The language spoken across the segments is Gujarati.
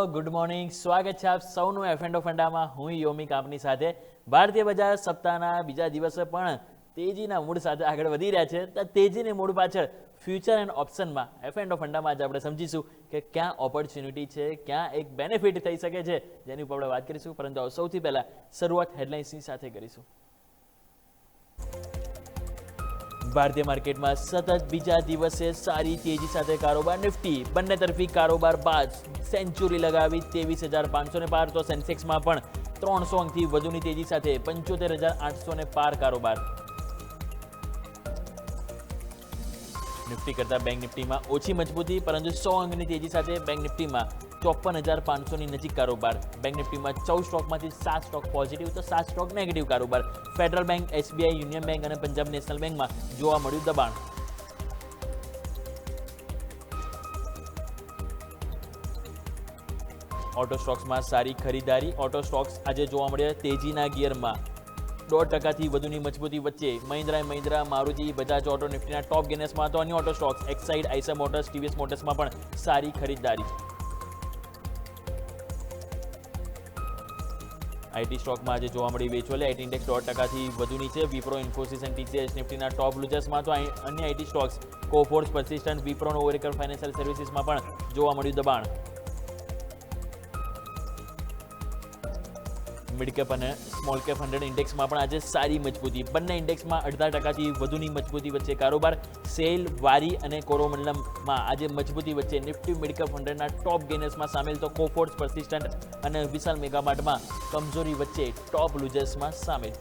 ગુડ મોર્નિંગ, સ્વાગત છે આપ સૌનું એફ&ઓ ફંડામાં. હું યોમિક આપની સાથે. ભારતીય બજાર સપ્તાહના બીજા દિવસે પણ તેજીના મૂડ સાથે આગળ વધી રહ્યા છે. તો તેજીની મૂડ પાછળ ફ્યુચર એન્ડ ઓપ્શનમાં એફ&ઓ ફંડામાં આજે આપણે સમજીશું કે ક્યાં ઓપોર્ચ્યુનિટી છે, ક્યાં એક બેનિફિટ થઈ શકે છે, જેની ઉપર આપણે વાત કરીશું. પરંતુ સૌથી પહેલા શરૂઆત હેડલાઇન્સની સાથે કરીશું. ભારતીય માર્કેટમાં સતત બીજા દિવસે સારી તેજી સાથે કારોબાર. નિફ્ટી બંને તરફી કારોબાર બાદ સેન્ચુરી લગાવી 23,500 ને પાર. તો સેન્સેક્સમાં પણ 300 અંકથી વધુની તેજી સાથે 75,800 ને પાર કારોબાર. નિફ્ટી કરતા બેંક નિફ્ટીમાં ઓછી મજબૂતી, પરંતુ 100 અંકની તેજી સાથે બેંક નિફ્ટીમાં 54,500 ની નજીક કારોબાર. બેંક નિફ્ટીમાં 14 સ્ટોકમાંથી 7 સ્ટોક પોઝિટિવ તો 7 સ્ટોક નેગેટિવ કારોબાર. Federal bank, SBI, union bank અને પંજાબ નેશનલ બેંકમાં જોવા મળ્યું દબાણ. ઓટો સ્ટોક્સમાં સારી ખરીદારી. ઓટો સ્ટોક્સ આજે જોવા મળ્યા તેજીના ગિયરમાં. 1.5% વધુની મજબૂતી વચ્ચે મહિન્દ્રા, મારુતિ, બજાજ ઓટો નિફ્ટીના ટોપ ગેનર્સમાં. તો અન્ય auto stocks Exide, Eicher motors, TVS મોટર્સમાં પણ સારી ખરીદારી. આઈટી સ્ટોકમાં આજે જોવા મળી વેચવાલી. આઈટી ઇન્ડેક્સ 1.5%થી વધુ નીચે. વિપ્રો, ઇન્ફોસિસ અને ટીસીએસ નિફ્ટીના ટોપ લૂઝર્સમાં. તો અન્ય આઈટી સ્ટોક્સ કોફોર્સ, પર્સિસ્ટન્ટ, વિપ્રો અને ઓરેકલ ફાઇનાન્શિયલ સર્વિસીસમાં પણ જોવા મળ્યું દબાણ. મિડ કેપ અને સ્મોલ કેપ 100 ઇન્ડેક્સમાં પણ આજે સારી મજબૂતી. બંને ઇન્ડેક્સમાં 0.5%થી વધુની મજબૂતી વચ્ચે કારોબાર. સેલ, વારી અને કોરોમંડલમમાં આજે મજબૂતી વચ્ચે નિફ્ટી મિડ કેપ 100ના ટોપ ગેનર્સમાં સામેલ. તો કોફોર્સ, પર્સિસ્ટન્ટ અને વિશાલ મેગામાર્ટમાં કમજોરી વચ્ચે ટોપ લૂઝર્સમાં સામેલ.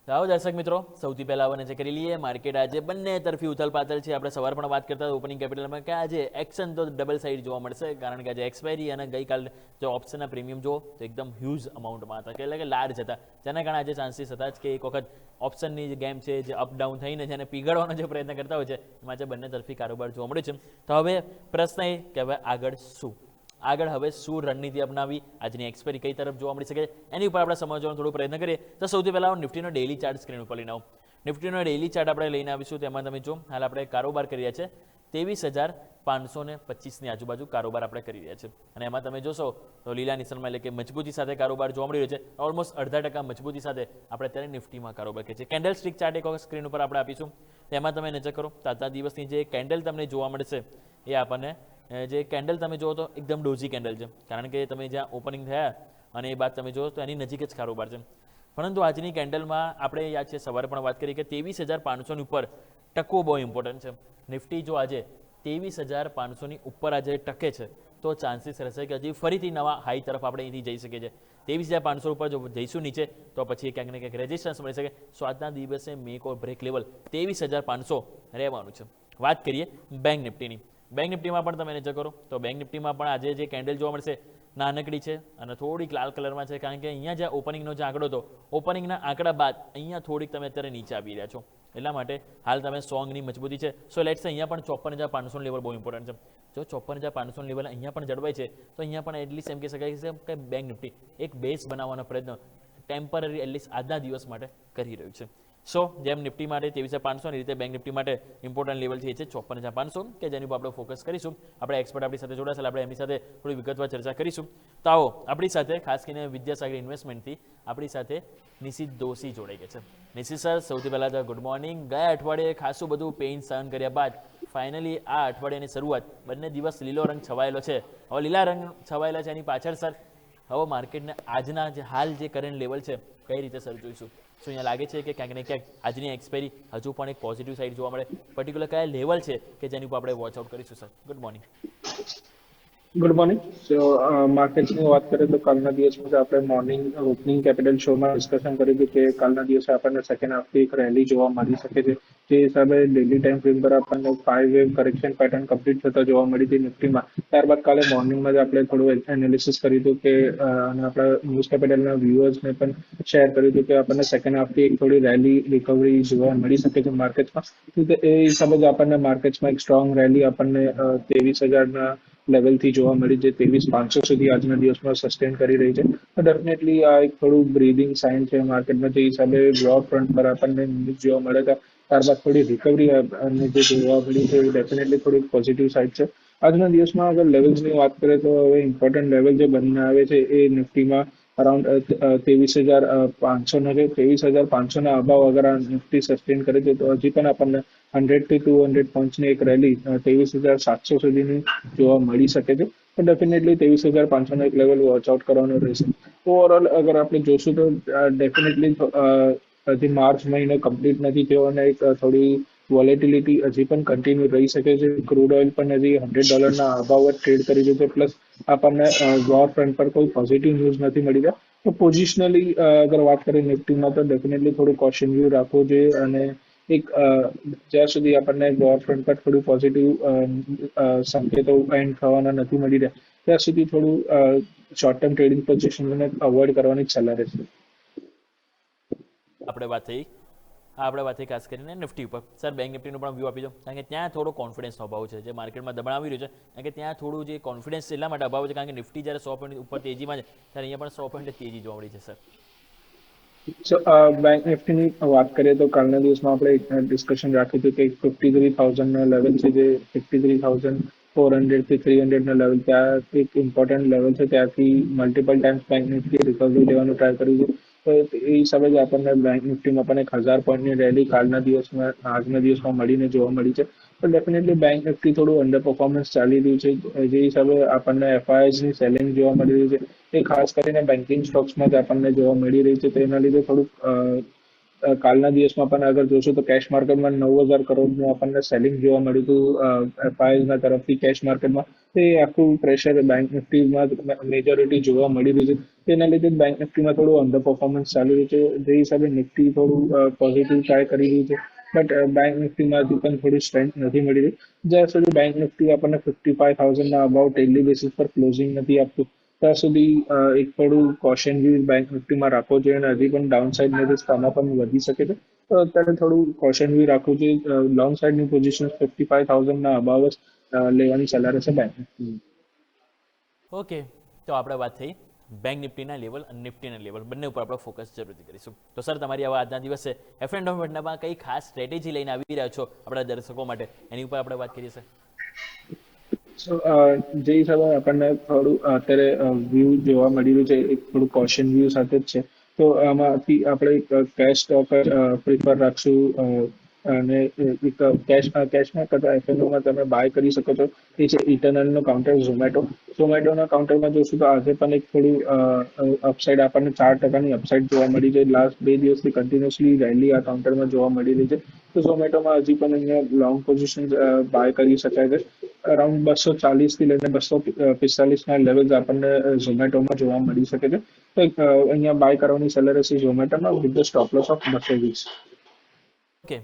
આવો દર્શક મિત્રો, સૌથી પહેલા આપણે કરી લઈએ માર્કેટ. આજે બંને તરફી ઉથલપાથલ છે. આપણે સવાર પણ વાત કરતા હતા ઓપનિંગ કેપિટલમાં કે આજે એક્શન તો ડબલ સાઇડ જોવા મળશે, કારણ કે આજે એક્સપાયરી અને ગઈકાલે જો ઓપ્શનના પ્રીમિયમ જુઓ તો એકદમ હ્યુજ અમાઉન્ટમાં હતા, એટલે કે લાર્જ હતા, જેના કારણે આજે ચાન્સીસ હતા કે એક વખત ઓપ્શનની જે ગેમ છે, જે અપડાઉન થઈને જેને પીગળવાનો જે પ્રયત્ન કરતા હોય છે, એમાં આજે બંને તરફી કારોબાર જોવા મળે છે. તો હવે પ્રશ્ન એ કે હવે આગળ હવે શું રણનીતિ અપનાવી, આજની એક્સપાયરી કઈ તરફ જોવા મળી શકે, એની ઉપર આપણે સમજવાનો થોડો પ્રયત્ન કરીએ. તો સૌથી પહેલાં નિફ્ટીનો ડેઇલી ચાર્ટ સ્ક્રીન ઉપર લઈને આવો. નિફ્ટીનો ડેઇલી ચાર્ટ આપણે લઈને આવીશું. તેમાં તમે જો હાલ આપણે કારોબાર કરી રહ્યા છે 23,525ની આજુબાજુ કારોબાર આપણે કરી રહ્યા છે. અને એમાં તમે જોશો તો લીલા નિશાનમાં, એટલે કે મજબૂતી સાથે કારોબાર જોવા મળી રહ્યો છે. ઓલમોસ્ટ 0.5% મજબૂતી સાથે આપણે અત્યારે નિફ્ટીમાં કારોબાર કરીએ છીએ. કેન્ડલ સ્ટિક ચાર્ટ એક વખત સ્ક્રીન ઉપર આપણે આપીશું. તેમાં તમે નજર કરો તો આજના દિવસની જે કેન્ડલ તમને જોવા મળશે એ આપણને જે કેન્ડલ તમે જુઓ તો એકદમ ડોઝી કેન્ડલ છે, કારણ કે તમે જ્યાં ઓપનિંગ થયા અને એ બાદ તમે જુઓ તો એની નજીક જ કારોબાર છે. પરંતુ આજની કેન્ડલમાં આપણે યાદ છે સવારે પણ વાત કરી કે 23,500ની ઉપર ટકવો બહુ ઇમ્પોર્ટન્ટ છે. નિફ્ટી જો આજે 23,500ની ઉપર આજે ટકે છે તો ચાન્સીસ રહેશે કે હજી ફરીથી નવા હાઈ તરફ આપણે અહીંથી જઈ શકીએ છીએ. 23,500 ઉપર જો જઈશું નીચે તો પછી ક્યાંક ને ક્યાંક રેઝિસ્ટન્સ મળી શકે. સો આજના દિવસે મેક ઓર બ્રેક લેવલ 23,500 રહેવાનું છે. વાત કરીએ બેંક નિફ્ટીની. બેંક નિફ્ટીમાં પણ તમે નજર કરો તો બેંક નિફ્ટીમાં પણ આજે જે કેન્ડલ જોવા મળશે નાનકડી છે અને થોડીક લાલ કલરમાં છે, કારણ કે અહીંયા જે ઓપનિંગનો જે આંકડો હતો, ઓપનિંગના આંકડા બાદ અહીંયા થોડીક તમે અત્યારે નીચે આવી રહ્યા છો. એટલા માટે હાલ તમે 100 અંકની મજબૂતી છે. સો લેટ્સ અહીંયા પણ 54,500 લેવલ બહુ ઇમ્પોર્ટન્ટ છે. જો 54,500 લેવલ અહીંયા પણ જળવાય છે તો અહીંયા પણ એટલીસ્ટ એમ કહી શકાય કે બેંક નિફ્ટી એક બેઝ બનાવવાનો પ્રયત્ન ટેમ્પરરી એટલીસ્ટ આજના દિવસ માટે કરી રહ્યું છે. સો જેમ નિફ્ટી માટે 23,500 ની રીતે બેંક નિફ્ટી માટે ઇમ્પોર્ટન્ટ લેવલ છે 54,500, કે જેની ઉપર આપણે ફોકસ કરીશું. આપણે એક્સપર્ટ આપણી સાથે જોડાશે, આપણે એમની સાથે થોડી વિગતવાર ચર્ચા કરીશું. તો આવો આપણી સાથે ખાસ કરીને વિદ્યાસાગર ઇન્વેસ્ટમેન્ટથી આપણી સાથે નિશિત દોશી જોડાઈ ગયા છે. નિશિત સર, સૌથી પહેલાં તો ગુડ મોર્નિંગ. ગયા અઠવાડિયે ખાસું બધું પેઇન સહન કર્યા બાદ ફાઇનલી આ અઠવાડિયાની શરૂઆત, બંને દિવસ લીલો રંગ છવાયેલો છે. હવે લીલા રંગ છવાયેલા છે એની પાછળ સર હવે માર્કેટને આજના જે હાલ જે કરંટ લેવલ છે કઈ રીતે સર જોઈશું? શું અહીંયા લાગે છે કે ક્યાંક ને ક્યાંક આજની એક્સપાયરી હજુ પણ એક પોઝિટિવ સાઇડ જોવા મળે? પર્ટિક્યુલર કયા લેવલ છે કે જેની ઉપર આપણે વોચ આઉટ કરીશું sir? Good morning. Good morning. So માર્કેટ્સની વાત કરીએ તો કાલના દિવસમાં આપણે મોર્નિંગ ઓપનિંગ કેપિટલ શોમાં ડિસ્કશન કર્યું હતું કે કાલના દિવસે આપણને સેકન્ડ હાફથી એક રેલી જોવા મળી શકે છે. જે હિસાબે ડેલી ટાઈમ ફ્રેમ પર આપણને 5 વેવ કરેક્શન પેટર્ન કમ્પ્લીટ થતા જોવા મળી હતી નિફ્ટીમાં. ત્યારબાદ કાલે મોર્નિંગમાં જ આપણે થોડું એનાલિસિસ કર્યું હતું કે અને આપણા ન્યૂઝ કેપિટલના વ્યુઅર્સને પણ શેર કર્યું હતું કે આપણને સેકન્ડ હાફથી એક થોડી રેલી રિકવરી જોવા મળી શકે છે માર્કેટ્સમાં. એ હિસાબે જ આપણને માર્કેટ્સમાં એક સ્ટ્રોંગ રેલી આપણને 23,000ના લેવલથી જોવા મળી, જે 23,500 સુધી આજના દિવસમાં સસ્ટેન કરી રહી છે. તો ડેફિનેટલી આ એક થોડું બ્રીધિંગ સાઇન છે માર્કેટમાં. જે હિસાબે બ્રોડ ફ્રન્ટ પર આપણને ન્યૂઝ જોવા મળે હતા ત્યારબાદ થોડી રિકવરી અને જે જોવા મળી છે એ ડેફિનેટલી થોડી પોઝિટિવ સાઇડ છે. આજના દિવસમાં અગર લેવલ્સની વાત કરીએ તો હવે ઇમ્પોર્ટન્ટ લેવલ જે બનીને આવે છે એ નિફ્ટીમાં અરાઉન્ડ 23,500 છે. 23,500 અભાવ અગર આ નિફ્ટી સસ્ટેન કરે છે તો હજી પણ આપણને 100 થી 200 પોઈન્ટ્સની એક રેલી 23,700 સુધીની જોવા મળી શકે છે. તો ડેફિનેટલી 23,500 એક લેવલ વોચઆઉટ કરવાનો રહેશે. ઓવરઓલ અગર આપણે જોશું તો ડેફિનેટલી હજી માર્ચ મહિનો કમ્પ્લીટ નથી થયો અને એક થોડી વોલેટિલિટી હજી પણ કન્ટિન્યુ રહી શકે છે. ક્રૂડ ઓઇલ પણ હજી $100 અભાવ જ ટ્રેડ કરી રહ્યું છે. પ્લસ આપણને વોર ફ્રન્ટ પર કોઈ પોઝિટિવ ન્યૂઝ નથી મળી રહ્યા. તો પોઝિશનલી અગર વાત કરીએ નિફ્ટીમાં તો ડેફિનેટલી થોડું કોશન વ્યૂ રાખવું જોઈએ અને એક જ્યાં સુધી આપણને વોર ફ્રન્ટ પર થોડું પોઝિટિવ સંકેતો એન્ડ થવાના નથી મળી રહ્યા ત્યાં સુધી થોડું શોર્ટ ટર્મ ટ્રેડિંગ પોઝિશનને અવોઇડ કરવાની જ સલાહ રહેશે. આપણે વાત થઈ ખાસ કરીને નિફ્ટી ઉપર. સર બેંક નિફ્ટીનો પણ વ્યૂ આપી દો, કારણ કે ત્યાં થોડો કોન્ફિડન્સનો અભાવ છે જે માર્કેટમાં દબાણ આવી રહ્યું છે, કારણ કે ત્યાં થોડું જે કોન્ફિડન્સ એટલા માટે અભાવ છે કારણ કે નિફ્ટી જ્યારે 100 પોઈન્ટ ઉપર તેજીમાં છે ત્યારે અહીંયા પણ 100 પોઈન્ટ તેજી જોવા મળી છે. સર બેંક નિફ્ટીની વાત કરીએ તો કાલના દિવસમાં આપણે એક ડિસ્કશન રાખ્યું હતું કે 53,000 લેવલ છે જે 53,400 થી 300 લેવલ ત્યાં એક ઇમ્પોર્ટન્ટ લેવલ છે. ત્યાંથી multiple times bank Nifty recovery લેવાનું ટ્રાય કર્યું છે. તો એ હિસાબે જ આપણને બેંક નિફ્ટીમાં પણ 1,000 પોઈન્ટની રેલી કાલના દિવસમાં આજના દિવસમાં મળીને જોવા મળી છે. તો ડેફિનેટલી બેંક નિફ્ટી થોડું અંડર પરફોર્મન્સ ચાલી રહ્યું છે. જે હિસાબે આપણને એફઆઈઆઈની સેલિંગ જોવા મળી રહી છે એ ખાસ કરીને બેન્કિંગ સ્ટોક્સમાં જ આપણને જોવા મળી રહી છે. તો એના લીધે થોડુંક કાલના દિવસમાં પણ અગર જોશો તો કેશ માર્કેટમાં 9,000 કરોડનું આપણને સેલિંગ જોવા મળ્યું હતું એફઆઈઆઈના તરફથી કેશ માર્કેટમાં. તો એ આખું પ્રેશર બેંક નિફ્ટીમાં મેજોરિટી જોવા મળી રહ્યું છે. તેના લીધે બેંક નિફ્ટીમાં થોડું અંડર પરફોર્મન્સ ચાલી રહ્યું છે. જે હિસાબે નિફ્ટી થોડું પોઝિટિવ ટ્રાય કરી રહ્યું છે. બટ બેંક નિફ્ટીમાં હજી પણ થોડી સ્ટ્રેન્થ નથી મળી રહી. જ્યાં સુધી બેંક નિફ્ટી આપણને 55,000 અબાઉટ ડેલી બેસિસ પર ક્લોઝિંગ નથી આપતું ત્યાં સુધી એક થોડું કોશન વ્યૂ બેંક નિફ્ટીમાં રાખવો જોઈએ અને હજી પણ ડાઉન સાઇડ રિસ્ક આમાં પણ વધી શકે છે. તો અત્યારે થોડું કોશન વ્યૂ રાખવું જોઈએ. લોંગ સાઇડની પોઝિશન 55,000 અબાવ જ લેવાની સલાહ રહેશે બેંક નિફ્ટી. ઓકે, તો આપણે વાત થઈ બેંક નિફ્ટીના લેવલ અને નિફ્ટીના લેવલ બંને ઉપર આપણે ફોકસ જરૂરથી કરીશું. તો સર તમારી આવા આજના દિવસે એફ એન્ડ ઓફમાં કઈ ખાસ સ્ટ્રેટેજી લઈને આવી રહ્યા છો આપણા દર્શકો માટે એની ઉપર આપણે વાત કરીએ સર. જે હિસાબે આપણને થોડું અત્યારે વ્યૂ જોવા મળી રહ્યું છે એક થોડું કોશન વ્યૂ સાથે જ છે. તો આમાંથી આપણે કેશ સ્ટોક પ્રિફર રાખશું અને કેશમાં કરતા એફએનઓમાં તમે બાય કરી શકો છો. એ છે ઇટરનલનો કાઉન્ટર ઝોમેટોના કાઉન્ટરમાં જોશું તો આજે પણ એક થોડું અપસાઇડ આપણને 4% અપસાઇડ જોવા મળી છે. લાસ્ટ 2 દિવસથી કન્ટિન્યુઅસલી રેલી આ કાઉન્ટરમાં જોવા મળી રહી છે. તો ઝોમેટોમાં હજી પણ અહીંયા લોંગ પોઝિશન બાય કરી શકાય છે. અરાઉન્ડ 240 થી લઈને 245 લેવલ્સ આપણને ઝોમેટોમાં જોવા મળી શકે છે. તો અહીંયા બાય કરવાની સલાહ રહેશે ઝોમેટોમાં with the stop loss of 220. Okay,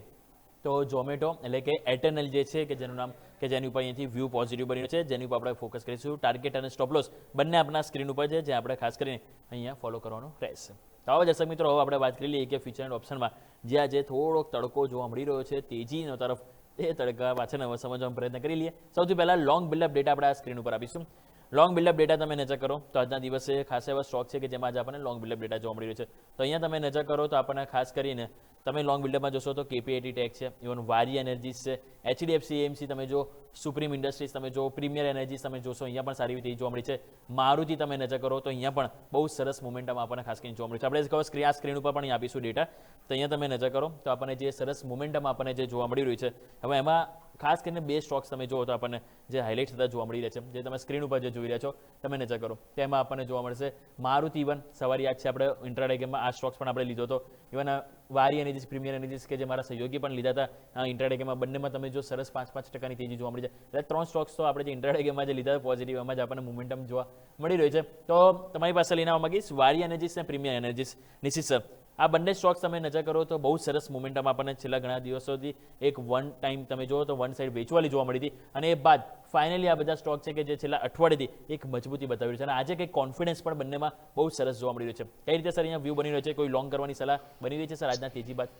તો ઝોમેટો એટલે કે એટર્નલ જે છે કે જેનું નામ કે જેની ઉપર અહીંયાથી વ્યૂ પોઝિટિવ બન્યું છે જેની ઉપર આપણે ફોકસ કરીશું. ટાર્ગેટ અને સ્ટોપ લોસ બંને આપણા સ્ક્રીન ઉપર છે જે આપણે ખાસ કરીને અહીંયા ફોલો કરવાનું રહેશે. તો આવો દર્શક મિત્રો હવે આપણે વાત કરી લઈએ કે ફ્યુચર એન્ડ ઓપ્શનમાં જે આજે થોડોક તડકો જોવા મળી રહ્યો છે તેજીનો તરફ, એ તડકા પાછળ હવે સમજવાનો પ્રયત્ન કરી લઈએ. સૌથી પહેલાં લોંગ બિલ્ડઅપ ડેટા આપણે આ સ્ક્રીન ઉપર આપીશું. લોંગ બિલ્ડઅપ ડેટા તમે નજર કરો તો આજના દિવસે ખાસ એવા સ્ટોક છે કે જેમાં આજે આપણને લોંગ બિલ્ડઅપ ડેટા જોવા મળી રહ્યો છે. તો અહીંયા તમે નજર કરો તો આપણને ખાસ કરીને તમે લોંગ બિલ્ડઅપમાં જોશો તો કેપીઆઈટી ટેક છે, ઇવન વારી એનર્જીસ છે, એચડીએફસી એએમસી તમે જો, સુપ્રીમ ઇન્ડસ્ટ્રીઝ તમે જો, પ્રીમિયર એનર્જીસ તમે જોશો અહીંયા પણ સારી રીતે જોવા મળી છે. મારુતિ તમે નજર કરો તો અહીંયા પણ બહુ સરસ મોમેન્ટમ આપણને ખાસ કરીને જોવા મળ્યું છે. આપણે આ સ્ક્રીન ઉપર પણ અહીં આપીશું ડેટા. તો અહીંયા તમે નજર કરો તો આપણને જે સરસ મોમેન્ટમ આપણને જે જોવા મળી રહ્યું છે. હવે એમાં ખાસ કરીને 2 સ્ટોક્સ તમે જુઓ તો આપણને જે હાઇલાઇટ થતા જોવા મળી રહ્યા છે જે તમે સ્ક્રીન ઉપર જે જોઈ રહ્યા છો તમે નજર કરો તેમાં આપણને જોવા મળશે મારુતિ. ઇવન સવારે યાદ છે આપણે ઇન્ટ્રાડે ગેમમાં આ સ્ટોક્સ પણ આપણે લીધો હતો. ઇવન વારી એનર્જીસ, પ્રીમિયર એનર્જીસ કે જે મારા સહયોગી પણ લીધા હતા ઇન્ટ્રાડે ગેમમાં, બંનેમાં તમે જો સરસ 5-5% તેજી જોવા મળી જાય. એટલે 3 સ્ટોક્સ તો આપણે જે ઇન્ટ્રાડે ગેમમાં જે લીધા પોઝિટિવ એમાં જ આપણને મોમેન્ટમ જોવા મળી રહ્યું છે. તો તમારી પાસે લઈને આવવા માંગીશ વારી એનર્જીસ અને પ્રીમિયર એનર્જીસ. નિશ્ચિત સર આ બંને સ્ટોક્સ તમે નજર કરો તો બહુ સરસ મોમેન્ટમ આપણને છેલ્લા ઘણા દિવસોથી એક વન ટાઈમ તમે જુઓ તો વન સાઈડ વેચવાલી જોવા મળી હતી અને એ બાદ ફાઇનલી આ બધા સ્ટોક છે કે જે છેલ્લા અઠવાડિયેથી એક મજબૂતી બતાવી છે અને આજે કંઈક કોન્ફિડન્સ પણ બંનેમાં બહુ સરસ જોવા મળી રહ્યું છે. કઈ રીતે સર અહીંયા વ્યૂ બની રહ્યો છે? કોઈ લોંગ કરવાની સલાહ બની રહી છે સર આજના તેજી બાદ?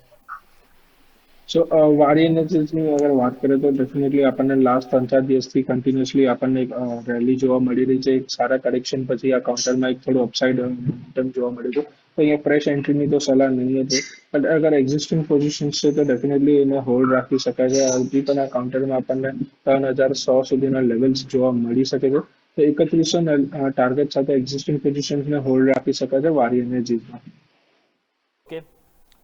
સો વારી એનર્જીસની અગર વાત કરીએ તો ડેફિનેટલી આપણને લાસ્ટ 3-4 દિવસથી કન્ટિન્યુઅસલી આપણને એક રેલી જોવા મળી રહી છે. એક સારા કરેક્શન પછી આ કાઉન્ટરમાં એક થોડું અપસાઇડ મોમેન્ટમ જોવા મળ્યું છે. તો અહીંયા ફ્રેશ એન્ટ્રીની તો સલાહ નહીં હતી, પણ અગર એક્ઝિસ્ટિંગ પોઝિશન્સ છે તો ડેફિનેટલી એને હોલ્ડ રાખી શકાય છે. હજી પણ આ કાઉન્ટરમાં આપણને 3100 સુધીના લેવલ્સ જોવા મળી શકે છે. તો 3100 ટાર્ગેટ સાથે એક્ઝિસ્ટિંગ પોઝિશન્સને હોલ્ડ રાખી શકાય છે વારી એનર્જીસમાં. ઓકે,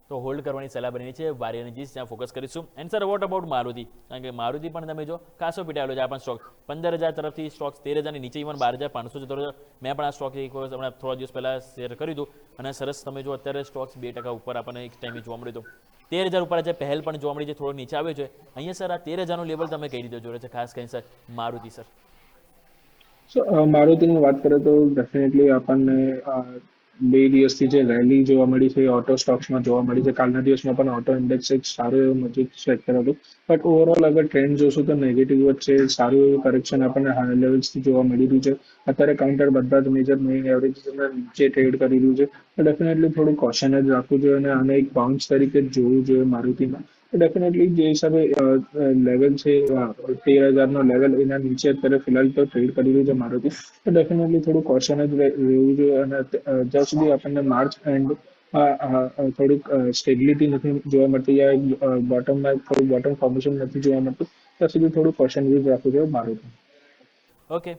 તો હોલ્ડ કરવાની સલાહ બની છે વારી એનર્જીસ, ત્યાં ફોકસ કરીશું. And sir what about Maruti? કારણ કે મારુતિ પણ તમે જો કાસો પીટાયેલો છે. આ પણ સ્ટોક 15,000 તરફથી સ્ટોક 13,000ની નીચે, ઇવન 12,500 જતો રહ્યો. મેં પણ આ સ્ટોક એક વખત હમણાં થોડા દિવસ પહેલા શેર કર્યું હતું અને સરસ તમે જો અત્યારે સ્ટોક્સ 2% ઉપર આપણને એક ટાઈમે જોવા મળ્યું હતું. 13,000 ઉપર છે, પહેલ પણ જોવા મળી છે, થોડો નીચે આવ્યો છે. અહીંયા સર આ 13,000નું લેવલ તમે કઈ રીતે જોડે છે, ખાસ કરીને સર મારુતિ સર? સો મારુતિની વાત કરીએ તો ડેફિનેટલી આપણને 2 દિવસથી જે રેલી જોવા મળી છે એ ઓટો સ્ટોક્સમાં જોવા મળી છે. કાલના દિવસમાં પણ ઓટો ઇન્ડેક્સ એક સારું એવું મજબૂત સેક્ટર હતું, બટ ઓવરઓલ અગર ટ્રેન્ડ જોશું તો નેગેટિવ જ છે. સારું એવું કરેક્શન આપણને હાઈ લેવલ્સથી જોવા મળી રહ્યું છે. અત્યારે કાઉન્ટર બધા જ મેજર મૂવિંગ એવરેજ નીચે ટ્રેડ કરી રહ્યું છે. તો ડેફિનેટલી થોડું કોશન જ રાખવું જોઈએ અને આને એક બાઉન્સ તરીકે જ જોવું જોઈએ મારુતિમાં. ડેફિનેટલી જે હિસાબે લેવલ છે 13,000નો લેવલ, એના નીચે અત્યારે ફિલહાલ તો ટ્રેડ કરી રહ્યું છે મારુતિ. તો ડેફિનેટલી થોડું કોશન જ રહેવું જોઈએ અને જ્યાં સુધી આપણને માર્ચ એન્ડ થોડીક સ્ટેબિલિટી નથી જોવા મળતી યા બોટમમાં થોડું બોટમ ફોર્મેશન નથી જોવા મળતું, ત્યાં સુધી થોડું કોશન યુઝ રાખવું જોઈએ મારુતિ. ઓકે,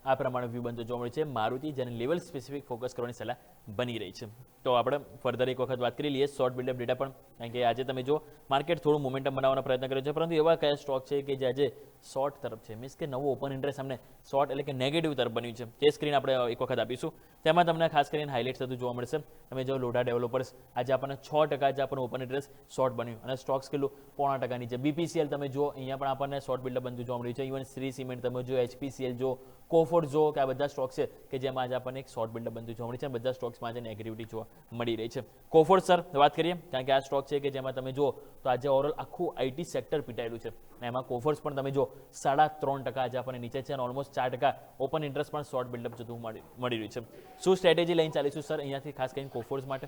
આ પ્રમાણે વ્યૂ બનતો જોવા મળે છે મારુતિ, જેને લેવલ સ્પેસિફિક ફોકસ કરવાની સલાહ બની રહી છે. તો આપણે ફર્ધર એક વખત વાત કરી લઈએ શોર્ટ બિલ્ડઅપ ડેટા પણ, કારણ કે આજે તમે જો માર્કેટ થોડું મોમેન્ટમ બનાવવાનો પ્રયત્ન કર્યો છે, પરંતુ એવા કયા સ્ટોક છે કે જે આજે શોર્ટ તરફ છે, મીન્સ કે નવો ઓપન ઇન્ટરેસ્ટ સામે શોર્ટ એટલે કે નેગેટિવ તરફ બન્યું છે. તે સ્ક્રીન આપણે એક વખત આપીશું, તેમાં તમને ખાસ કરીને હાઇલાઇટ થતું જોવા મળશે. તમે જો લોઢા ડેવલપર્સ આજે આપણને 6% જે આપણને ઓપન ઇન્ટરેસ્ટ શોર્ટ બન્યું અને સ્ટોક્સ કેટલું 0.5% નીચે. BPCL તમે જો અહીંયા પણ આપણને શોર્ટ બિલ્ડઅપ બનતું જોવા મળ્યું છે. ઇવન શ્રી સિમેન્ટ તમે જો, HPCL જો, કોફોર્ડ જો, કે આ બધા સ્ટોક્સ છે કે જેમાં આજે આપણને એક શોર્ટ બિલ્ડઅપ બનતું જોવા મળે છે. બધા સ્ટોક્સમાં આજે નેગેટિવિટી જોવા મળી રહી છે. કોફોર્ડ સર વાત કરીએ, કારણ કે આ સ્ટોક છે કે જેમાં તમે જો તો આજે ઓવરઓલ આખું IT સેક્ટર પીટાયેલું છે અને એમાં કોફોર્ડ્સ પણ તમે જો 3.5% આજે આપણને નીચે છે અને ઓલમોસ્ટ 4% ઓપન ઇન્ટરેસ્ટ પણ શોર્ટ બિલ્ડઅપ જતું મળી રહ્યું છે. શું સ્ટ્રેટેજી લઈને ચાલીશું સર અહીંયાથી ખાસ કરીને કોફોર્ડ્સ માટે?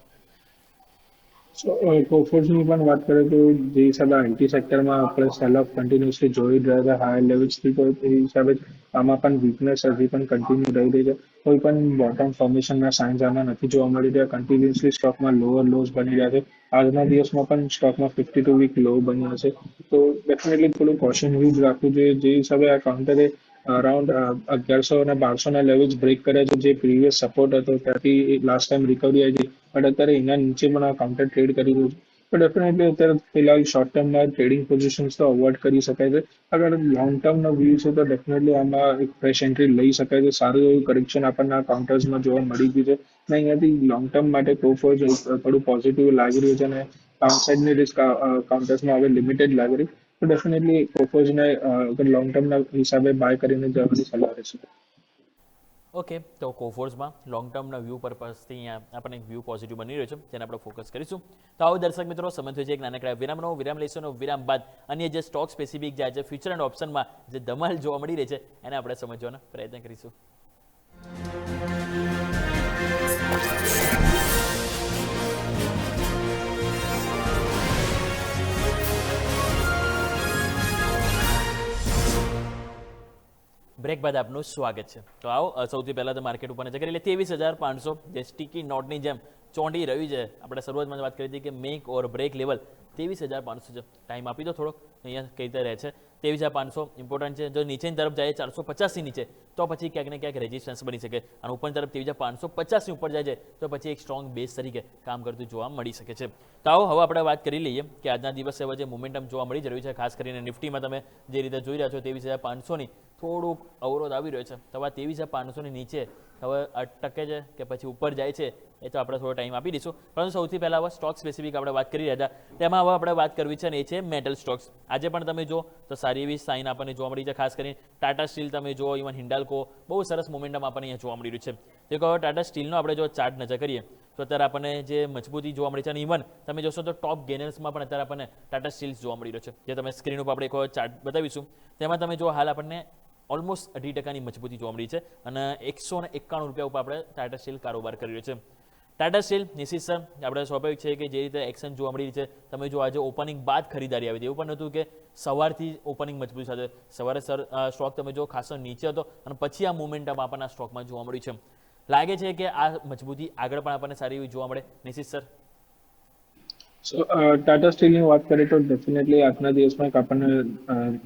સો કોફોર્સની પણ વાત કરીએ તો જે હિસાબે આઈટી સેક્ટરમાં આપણે સેલ ઓફ કન્ટિન્યુઅસલી જોઈ રહ્યા હતા હાયર લેવલ્સથી, તો એ હિસાબે આમાં પણ વીકનેસ હજી પણ કન્ટિન્યુ રહી રહી છે. કોઈ પણ બોટમ ફોર્મેશનના સાઇન્સ આમાં નથી જોવા મળી રહ્યા. કન્ટિન્યુઅસલી સ્ટોકમાં લોઅર લોઝ બની રહ્યા છે. આજના દિવસમાં પણ સ્ટોકમાં 52 વીક લો બન્યો છે. તો ડેફિનેટલી થોડું કોશન યુઝ રાખવું જોઈએ. જે હિસાબે આ કાઉન્ટરે અરાઉન્ડ 1100 અને 1200ના લેવલ્સ બ્રેક કર્યા છે, જે પ્રીવિયસ સપોર્ટ હતો ત્યાંથી લાસ્ટ ટાઈમ રિકવરી આવી હતી, બટ અત્યારે એના નીચે પણ આ કાઉન્ટર ટ્રેડ કરી રહ્યું છે. તો ડેફિનેટલી અત્યારે ફિલહાલ શોર્ટ ટર્મમાં ટ્રેડિંગ પોઝિશન્સ તો અવોઇડ કરી શકાય છે. અગર લોંગ ટર્મનો વ્યૂ છે તો ડેફિનેટલી આમાં એક ફ્રેશ એન્ટ્રી લઈ શકાય છે. સારું એવું કરેક્શન આપણને આ કાઉન્ટર્સમાં જોવા મળી ગયું છે અને અહીંયાથી લોંગ ટર્મ માટે કોફોર્જ થોડું પોઝિટિવ લાગી રહ્યું છે અને ડાઉનસાઇડની રિસ્ક કાઉન્ટર્સમાં હવે લિમિટેડ લાગી રહી. તો ડેફિનેટલી કોફોર્જને લોંગ ટર્મના હિસાબે બાય કરીને જવાની સલાહ રહેશે. ઓકે, તો કોફોર્સમાં લોંગ ટર્મના વ્યૂ પર્પઝથી અહીંયા આપણને વ્યૂ પોઝિટિવ બની રહ્યો છે, જેને આપણે ફોકસ કરીશું. તો આવો દર્શક મિત્રો, સમય થયો છે એક નાનકડા વિરામનો. વિરામ લઈશું, વિરામ બાદ અન્ય જે સ્ટોક સ્પેસિફિક જે આજે ફ્યુચર એન્ડ ઓપ્શનમાં જે ધમાલ જોવા મળી રહી છે એને આપણે સમજવાનો પ્રયત્ન કરીશું. બ્રેક બાદ આપનું સ્વાગત છે. તો આવો સૌથી પહેલા તો માર્કેટ ઉપર નજર કરી એટલે 23,500 જે સ્ટીકી નોટની જેમ ચોંટી રહ્યું છે. આપણે શરૂઆતમાં વાત કરી હતી કે મેક ઓર બ્રેક લેવલ 23,500 છે. ટાઈમ આપી દો થોડોક, અહીંયા કઈ રીતે રહે છે 23,500 ઇમ્પોર્ટન્ટ છે. જો નીચેની તરફ જાય 450 નીચે તો પછી ક્યાંક ને ક્યાંક રેઝિસ્ટન્સ બની શકે, અને ઉપર તરફ 23,550 ઉપર જાય છે તો પછી એક સ્ટ્રોંગ બેઝ તરીકે કામ કરતું જોવા મળી શકે છે. તો આવો હવે આપણે વાત કરી લઈએ કે આજના દિવસે હવે જે મોમેન્ટમ જોવા મળી રહ્યું છે, ખાસ કરીને નિફ્ટીમાં તમે જે રીતે જોઈ રહ્યા છો 23,500ની થોડુંક અવરોધ આવી રહ્યો છે. તો આ 23,500ની નીચે હવે અટકે છે કે પછી ઉપર જાય છે એ તો આપણે થોડો ટાઈમ આપી દઈશું. પરંતુ સૌથી પહેલાં હવે સ્ટોક સ્પેસિફિક આપણે વાત કરી રહ્યા હતા, તેમાં હવે આપણે વાત કરવી છે અને એ છે મેટલ સ્ટોક્સ. આજે પણ તમે જો તો સારી એવી સાઇન આપણને જોવા મળી છે. ખાસ કરીને ટાટા સ્ટીલ તમે જો, ઇવન હિન્ડાલ્કો, બહુ સરસ મોમેન્ટમ આપણને અહીંયા જોવા મળી રહ્યું છે. જે કહો ટાટા સ્ટીલનો આપણે જો ચાર્ટ નજર કરીએ તો અત્યારે આપણને જે મજબૂતી જોવા મળી છે, અને ઇવન તમે જોશો તો ટોપ ગેનર્સમાં પણ અત્યારે આપણને ટાટા સ્ટીલ્સ જોવા મળી રહ્યો છે. જે તમે સ્ક્રીન ઉપર આપણે એક ચાર્ટ બતાવીશું, તેમાં તમે જો હાલ આપણને ઓલમોસ્ટ 2.5% મજબૂતી જોવા મળી છે અને 191 રૂપિયા ઉપર આપણે ટાટા સ્ટીલ કારોબાર કરી રહ્યો છે. ટાટા સ્ટીલ નિશિત સર, આપણે સ્વાભાવિક છે કે જે રીતે એક્શન જોવા મળી રહી છે, તમે જો આજે ઓપનિંગ બાદ ખરીદારી આવી હતી, એવું પણ નહોતું કે સવારથી ઓપનિંગ મજબૂત સાથે સવારે સર સ્ટોક તમે જો ખાસો નીચે હતો અને પછી આ મોમેન્ટમ આપણને સ્ટોકમાં જોવા મળ્યું છે. લાગે છે કે આ મજબૂતી આગળ પણ આપણને સારી એવી જોવા મળે નિશિત સર? સો ટાટા સ્ટીલની વાત કરીએ તો ડેફિનેટલી આજના દિવસમાં એક આપણને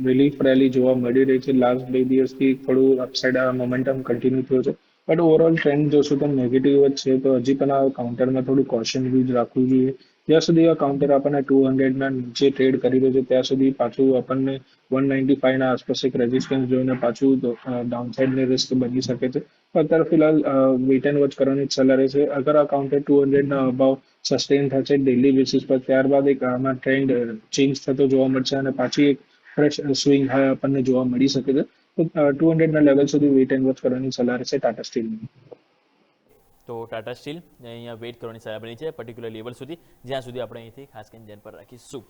રિલીફ રેલી જોવા મળી રહી છે. લાસ્ટ 2 દિવસથી થોડું અપસાઇડ મોમેન્ટમ કન્ટિન્યુ થયું છે, બટ ઓવરઓલ ટ્રેન્ડ જોશું તો નેગેટિવ જ છે. તો હજી પણ આ કાઉન્ટરમાં થોડું કોશન યુઝ રાખવું જોઈએ. જ્યાં સુધી આ કાઉન્ટર આપણને 200 ના નીચે ટ્રેડ કરી રહ્યો છે ત્યાં સુધી પાછું આપણને 195 ના આસપાસ એક રેઝિસ્ટન્સ જોઈને પાછું ડાઉનસાઇડની રિસ્ક બની શકે છે. અત્યારે ફિલહાલ વેઇટ એન્ડ વોચ કરવાની જ સલાહ રહેશે. અગર આ કાઉન્ટર 200 ના અભાવ સસ્ટેન થશે ડેલી બેસિસ પર, ત્યારબાદ એક આમાં ટ્રેન્ડ ચેન્જ થતો જોવા મળશે અને પાછી એક ફ્રેશ સ્વિંગ હાઈ આપણને જોવા મળી શકે છે. તો 200 ના લેવલ સુધી વેઇટ એન્ડ વોચ કરવાની સલાહ રહેશે ટાટા સ્ટીલની. તો ટાટા સ્ટીલ અહીંયા વેઇટ કરવાની સલાહ બની છે પર્ટિક્યુલર લેવલ સુધી, જ્યાં સુધી આપણે અહીંથી ખાસ કરીને ધ્યાન પર રાખીશું.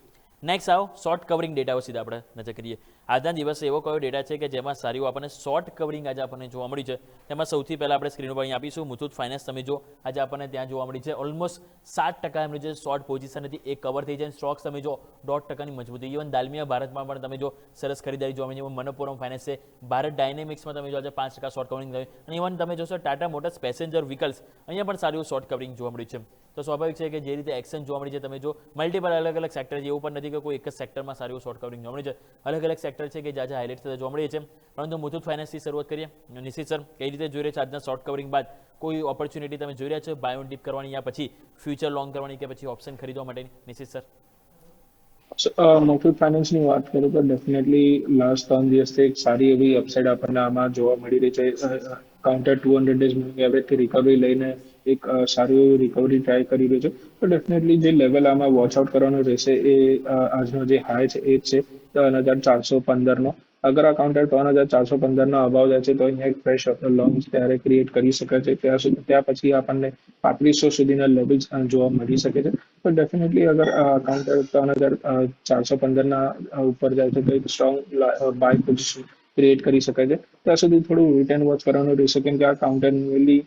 નેક્સ્ટ આવો શોર્ટ કવરિંગ ડેટાઓ સીધા આપણે નજર કરીએ. આજના દિવસે એવો કયો ડેટા છે કે જેમાં સારી આપણને શોર્ટ કવરિંગ આજે આપણને જોવા મળી છે, તેમાં સૌથી પહેલાં આપણે સ્ક્રીન ઉપર અહીં આપીશું મુથુટ ફાઇનાન્સ. તમે જો આજે આપણને ત્યાં જોવા મળી છે ઓલમોસ્ટ 7% એમની જે શોર્ટ પોઝિશન હતી એ કવર થઈ જાય. સ્ટોક્સ તમે જો 1.5%ની મજબૂતી. ઇવન દાલમિયા ભારતમાં પણ તમે જો સરસ ખરીદારી જોવા મળી છે. મનપ્પુરમ ફાઇનાન્સ છે, ભારત ડાયનેમિક્સમાં તમે જો આજે 5% શોર્ટ કવરિંગ થયું. અને ઇવન તમે જોશો ટાટા મોટર્સ પેસેન્જર વ્હીકલ્સ, અહીંયા પણ સારું શોર્ટ કવરિંગ જોવા મળ્યું છે. તો સ્વાભાવિક છે કે જે રીતે એક્શન જોવા મળી છે, તમે જો મલ્ટિપલ અલગ અલગ સેક્ટર છે, એવું પણ નથી કે કોઈ એક જ સેક્ટરમાં સારું શોર્ટ કવરિંગ જોવા મળી છે. અલગ અલગ સેક્ટર છે કે જ્યાં હાઇલાઇટ થતા જોવા મળી છે. પરંતુ મુથુટ ફાઇનાન્સથી શરૂઆત કરીએ. નિશિત સર, કઈ રીતે જોઈ રહ્યા છે આજના શોર્ટ કવરિંગ બાદ? કોઈ ઓપોર્ચ્યુનિટી તમે જોઈ રહ્યા છો બાય ઓન ડીપ કરવાની, યા પછી ફ્યુચર લોંગ કરવાની, કે પછી ઓપ્શન ખરીદવા માટેની? નિશિત સર, મુથુટ ફાઇનાન્સની વાત કરું તો ડેફિનેટલી લાસ્ટ 3 દિવસથી એક સારી એવી અપસાઇડ આપણને આમાં જોવા મળી રહી છે. કાઉન્ટર 200 ડેઝ મૂવિંગ એવરેજથી રિકવરી લઈને એક સારી એવી રિકવરી ટ્રાય કરી રહ્યો છે. તો ડેફિનેટલી જે લેવલ આમાં વોચ આઉટ કરવાનું રહેશે એ આજનો જે હાઈ છે એ જ છે 3415નો. અગર આ કાઉન્ટર 3415નો અભાવ જાય છે તો અહીંયા એક ફ્રેશ લોન્ચ ત્યારે ક્રિએટ કરી શકાય છે. ત્યાં પછી આપણને 3500 સુધીના લેવલ્સ જોવા મળી શકે છે. તો ડેફિનેટલી અગર કાઉન્ટર 3415ના ઉપર જાય છે તો એક સ્ટ્રોંગ બાય પોઝિશન ક્રિએટ કરી શકાય છે. ત્યાં સુધી થોડું વેટ એન્ડ વોચ કરવાનું રહેશે, કેમ કે આ કાઉન્ટર મેનલી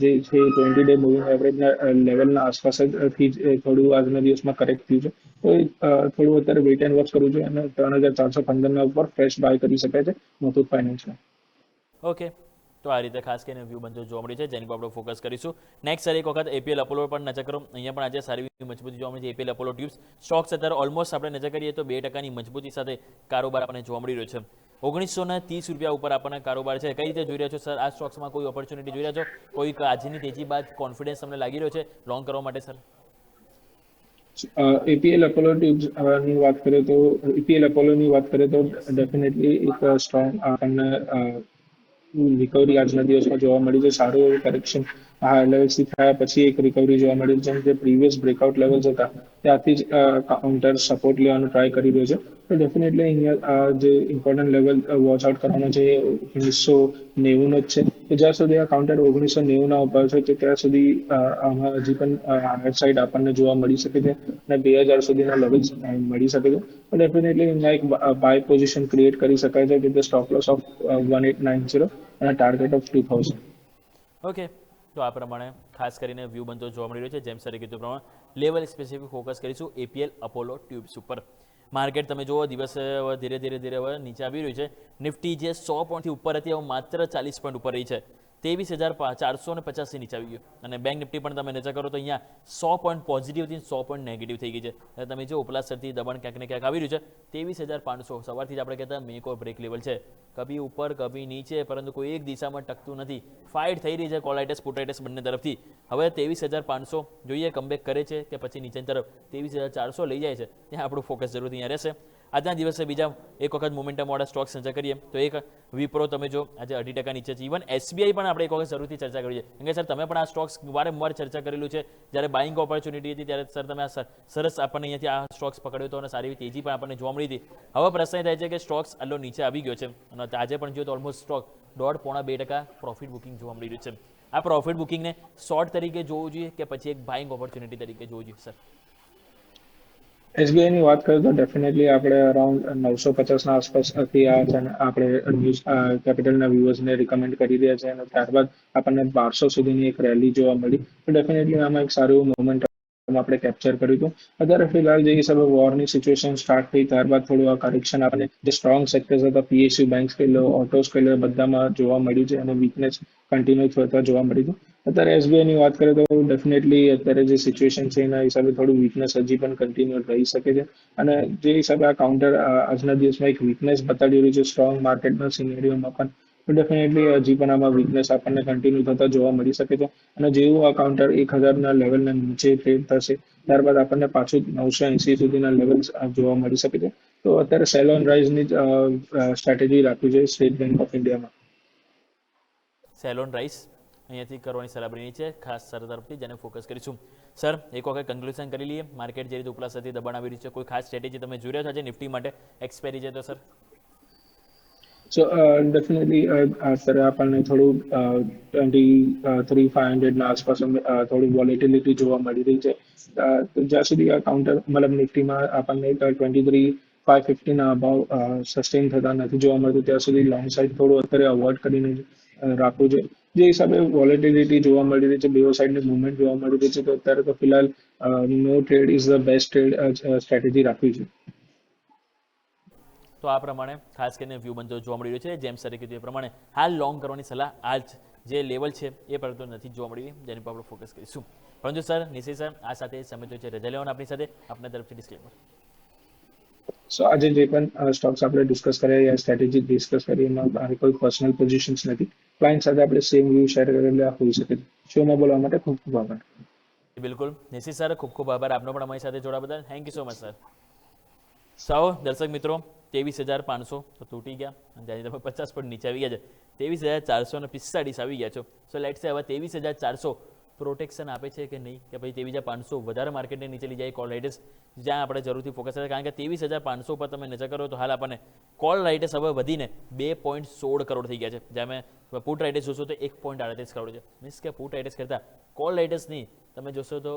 જે છે 20 ડે મૂવિંગ એવરેજના લેવલના આસપાસ થી થોડું આજના દિવસમાં કરેક્ટ થયું છે. તો થોડું અત્યારે વેટ એન્ડ વોચ કરવું જોઈએ અને 3415ના ઉપર ફ્રેશ બાય કરી શકાય છે મુથુટ ફાઇનાન્સમાં. ઓકે. તો આ રીતે ખાસ કરીને વ્યૂ બનતો જોવા મળી છે, જેની પર આપણે ફોકસ કરીશું. નેક્સ્ટ સર એક વખત એપીએલ અપોલો પર નજર કરો. અહીંયા પણ આજે સારી એવી મજબૂતી જોવા મળી છે. એપીએલ અપોલો ટ્યુબ્સ સ્ટોક્સ અત્યારે ઓલમોસ્ટ આપણે નજર કરીએ તો 2%ની મજબૂતી સાથે કારોબાર આપણને જોવા મળી રહ્યો છે. 1930 રૂપિયા ઉપર આપણને કારોબાર છે. કઈ રીતે જોઈ રહ્યા છો સર આ સ્ટોક્સમાં? કોઈ ઓપોર્ચ્યુનિટી જોઈ રહ્યા છો? કોઈ આજની તેજી બાદ કોન્ફિડન્સ તમને લાગી રહ્યો છે લોંગ કરવા માટે સર? એપીએલ અપોલો ટ્યુબ્સની વાત કરીએ તો એપીએલ અપોલોની વાત કરીએ તો ડેફિનેટલી એક સ્ટ્રોંગ આપણને રિકવરી આજના દિવસમાં જોવા મળી છે. સારું એવું કરેક્શન આ લેવલ્સથી થયા પછી એક રિકવરી જોવા મળી છે. જેમ જે પ્રીવિયસ બ્રેકઆઉટ લેવલ્સ હતા ત્યાંથી જ કાઉન્ટર સપોર્ટ લેવાનો ટ્રાય કરી રહ્યો છે. તો ડેફિનેટલી અહીંયા જે ઇમ્પોર્ટન્ટ લેવલ વોચ આઉટ કરવાનો છે એ 1990નો જ છે. કે જ્યાં સુધી આ કાઉન્ટર 1990ના ઉપર છે તો ત્યાં સુધી આમાં હજી પણ હાયર સાઇડ આપણને જોવા મળી શકે છે અને 2000 સુધીના લેવલ્સ મળી શકે છે. તો ડેફિનેટલી અહીંયા એક બાય પોઝિશન ક્રિએટ કરી શકાય છે વિથ સ્ટોપ લોસ ઓફ 1890 અને ટાર્ગેટ ઓફ 2000. ઓકે. તો આ પ્રમાણે ખાસ કરીને વ્યૂ બનતો જોવા મળી રહ્યો છે. જેમ સરે કીધું પ્રમાણે લેવલ સ્પેસિફિક ફોકસ કરીશું એપીએલ અપોલો ટ્યુબ્સ ઉપર. માર્કેટ તમે જુઓ દિવસે ધીરે ધીરે હવે નીચે આવી રહ્યું છે. નિફ્ટી જે 100 પોઈન્ટથી ઉપર હતી હવે માત્ર 40 પોઈન્ટ ઉપર રહી છે. 23,450 નીચે આવી ગયું. અને બેંક નિફ્ટી પણ તમે નજર કરો તો અહીંયા 100 પોઈન્ટ પોઝિટિવથી 100 પોઈન્ટ નેગેટિવ થઈ ગઈ છે. અને તમે જો ઉપલા સ્તરથી દબાણ ક્યાંક ને ક્યાંક આવી રહ્યું છે. 23,500 સવારથી જ આપણે કહેતા મેક ઓર બ્રેક લેવલ છે. કભી ઉપર કભી નીચે, પરંતુ કોઈ એક દિશામાં ટકતું નથી. ફાઇટ થઈ રહી છે કોલાઇટસ પુટાઇટસ બંને તરફથી. હવે 23,500 જોઈએ કમબેક કરે છે કે પછી નીચેની તરફ 23,400 લઈ જાય છે, ત્યાં આપણું ફોકસ જરૂર અહીંયા રહેશે. આજના દિવસે બીજા એક વખત મોમેન્ટમ વાળા સ્ટોક્સ નજર કરીએ તો એક વિપ્રો તમે જો આજે 2% નીચે છે. ઇવન એસબીઆઈ પણ આપણે એક વખત જરૂરથી ચર્ચા કરી છે, કેમ કે સર તમે પણ આ સ્ટોક્સ વારંવાર ચર્ચા કરેલું છે. જ્યારે બાઇંગ ઓપોર્ચ્યુનિટી હતી ત્યારે સર તમે આ સરસ આપણને અહીંયાથી આ સ્ટોક્સ પકડ્યો હતો અને સારી એવી તેજી પણ આપણને જોવા મળી હતી. હવે પ્રશ્ન થાય છે કે સ્ટોક્સ આટલો નીચે આવી ગયો છે અને આજે પણ જો તો ઓલમોસ્ટ સ્ટોક 1.5-2% પ્રોફિટ બુકિંગ જોવા મળી રહ્યું છે. આ પ્રોફિટ બુકિંગને શોર્ટ તરીકે જોવું જોઈએ કે પછી એક બાઇંગ ઓપોર્ચ્યુનિટી તરીકે જોવું જોઈએ સર? SBI ની વાત કરીએ તો ડેફિનેટલી આપણે અરાઉન્ડ 950 ના આસપાસથી આ આપણે ન્યૂઝ કેપિટલના વ્યુઅર્સને રિકમેન્ડ કરી રહ્યા છે અને ત્યારબાદ આપણને 1200 સુધીની એક રેલી જોવા મળી તો ડેફિનેટલી આમાં એક સારું મોમેન્ટ આપણે કેપ્ચર કર્યું હતું અત્યારે ફિલહાલ જે હિસાબે વોરની સિચ્યુએશન સ્ટાર્ટ થઈ ત્યારબાદ થોડું આ કરેક્શન આપણને જે સ્ટ્રોંગ સેક્ટર્સ હતા PSU બેંક્સ કહી લો ઓટોસ કહી લો બધામાં જોવા મળ્યું છે અને વીકનેસ કન્ટિન્યુ થતા જોવા મળ્યું હતું અત્યારે SBI ની વાત કરીએ તો ડેફિનેટલી અત્યારે જે સિચ્યુએશન છે એના હિસાબે થોડું વીકનેસ હજી પણ કન્ટિન્યુ રહી શકે છે અને જે હિસાબે આ કાઉન્ટર આજના દિવસમાં એક વીકનેસ બતાડી રહ્યું છે સ્ટ્રોંગ માર્કેટના સિનેરીઓમાં પણ તો ડેફિનેટલી હજી પણ આમાં વીકનેસ આપણને કન્ટિન્યુ થતા જોવા મળી શકે છે અને જેવું આ કાઉન્ટર 1000ના લેવલના નીચે ટ્રેડ થશે ત્યારબાદ આપણને પાછું 980 સુધીના લેવલ જોવા મળી શકે છે તો અત્યારે સેલ ઓન રાઇઝની સ્ટ્રેટેજી રાખવી જોઈએ સ્ટેટ બેંક ઓફ ઇન્ડિયામાં. સેલોન રાઈસ અહીંયાથી કરવાની સલાહ બની છે ખાસ સર તરફથી જેને ફોકસ કરીશું. સર એક વખત કન્ક્લુઝન કરી લઈએ માર્કેટ જે રીતે ઉપલા સાથે દબાણ આવી રહ્યું છે કોઈ ખાસ સ્ટ્રેટેજી તમે જોઈ રહ્યા છો આજે નિફ્ટી માટે એક્સપાયરી છે તો સર? સો ડેફિનેટલી અત્યારે આપણને થોડું 23,500 આસપાસ થોડી વોલેટિલિટી જોવા મળી રહી છે તો જ્યાં સુધી આ કાઉન્ટર મતલબ નિફ્ટીમાં આપણને 23,550ના અભાવ સસ્ટેન થતા નથી જોવા મળતું ત્યાં સુધી લોંગ સાઇડ થોડું અત્યારે અવોઇડ કરીને રાખવું જોઈએ જે હિસાબે વોલેટિલિટી જોવા મળી રહી છે બેઓ સાઈડની મુવમેન્ટ જોવા મળી રહી છે તો અત્યારે તો ફિલહાલ no trade is the best trade strategy રાખવી છે. તો આ પ્રમાણે ખાસ કરીને વ્યૂ બનતો જોવા મળી રહ્યો છે જેમ સરે કીધું એ પ્રમાણે હાલ લોંગ કરવાની સલાહ હાલ જે લેવલ છે એ પર તો નથી જોવા મળી રહી જેની પર આપણે ફોકસ કરીશું. પરંતુ સર નિશી સર આ સાથે સમય તો છે રજા લેવાનું આપણી સાથે આપના તરફથી ડિસ્ક્લેમર. સો આજે જે પણ સ્ટોક્સ આપણે ડિસ્કસ કર્યા યા સ્ટ્રેટેજી ડિસ્કસ કરી એમાં મારી કોઈ પર્સનલ પોઝિશન્સ નથી ક્લાયન્ટ સાથે આપણે સેમ વ્યૂ શેર કરેલા હોઈ શકે છે શોમાં બોલવા માટે ખૂબ ખૂબ આભાર. બિલકુલ નિશી સર ખૂબ ખૂબ આભાર આપનો પણ અમારી સાથે જોડા બદલ thank you so much sir. સાવ દર્શક મિત્રો 23,500 તો તૂટી ગયા અને જ્યાંથી તમે 50 પોઈન્ટ નીચે આવી ગયા છે 23,445 આવી ગયા છો સો લેટ્સ સે હવે 23,400 પ્રોટેક્શન આપે છે કે નહીં કે ભાઈ 23,500 વધારે માર્કેટને નીચે લઈ જાય કોલ રાઇટર્સ જ્યાં આપણે જરૂરથી ફોકસ કરીએ કારણ કે 23,500 પર તમે નજર કરો તો હાલ આપણને કોલ રાઇટર્સ હવે વધીને 2.16 કરોડ થઈ ગયા છે જ્યાં મેં પુટ રાઇટર્સ જોશો તો 1.38 કરોડ છે મીન્સ કે પુટ રાઇટર્સ કરતાં કોલ રાઇટર્સની તમે જોશો તો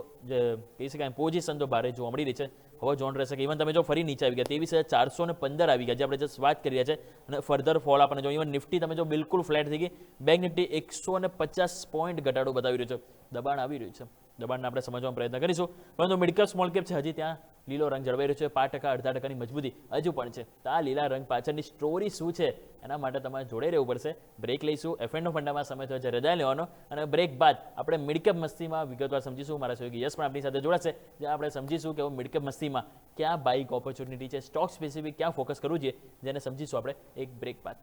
કહી શકાય પોઝિશન તો ભારે જોવા મળી રહી છે હવે જોન રહેશે કે ઇવન તમે જો ફરી નીચે આવી ગયા 23,415 આવી ગયા જે આપણે જસ્ટ વાત કરી રહ્યા છે અને ફર્ધર ફોલ આપણને જો ઇવન નિફ્ટી તમે જો બિલકુલ ફ્લેટ થઈ ગઈ બેંક નિફ્ટી 150 પોઈન્ટ ઘટાડો બતાવી રહ્યો છે દબાણ આવી રહ્યું છે દબાણને આપણે સમજવાનો પ્રયત્ન કરીશું પરંતુ મિડ કેપ સ્મોલ કેપ છે હજી ત્યાં લીલો રંગ જળવાઈ રહ્યો છે 5% 0.5%ની મજબૂતી હજુ પણ છે તો આ લીલા રંગ પાછળની સ્ટોરી શું છે એના માટે તમારે જોડે રહેવું પડશે બ્રેક લઈશું એફએનનો ફંડામાં સમય થયો છે રજા લેવાનો અને બ્રેક બાદ આપણે મિડ કેપ મસ્તીમાં વિગતવાર સમજીશું મારા સહયોગી યશ પણ આપણી સાથે જોડાશે જ્યાં આપણે સમજીશું કે મિડ કેપ મસ્તીમાં ક્યાં બાઇક ઓપોર્ચ્યુનિટી છે સ્ટોક સ્પેસિફિક ક્યાં ફોકસ કરવું જોઈએ જેને સમજીશું આપણે એક બ્રેક બાદ.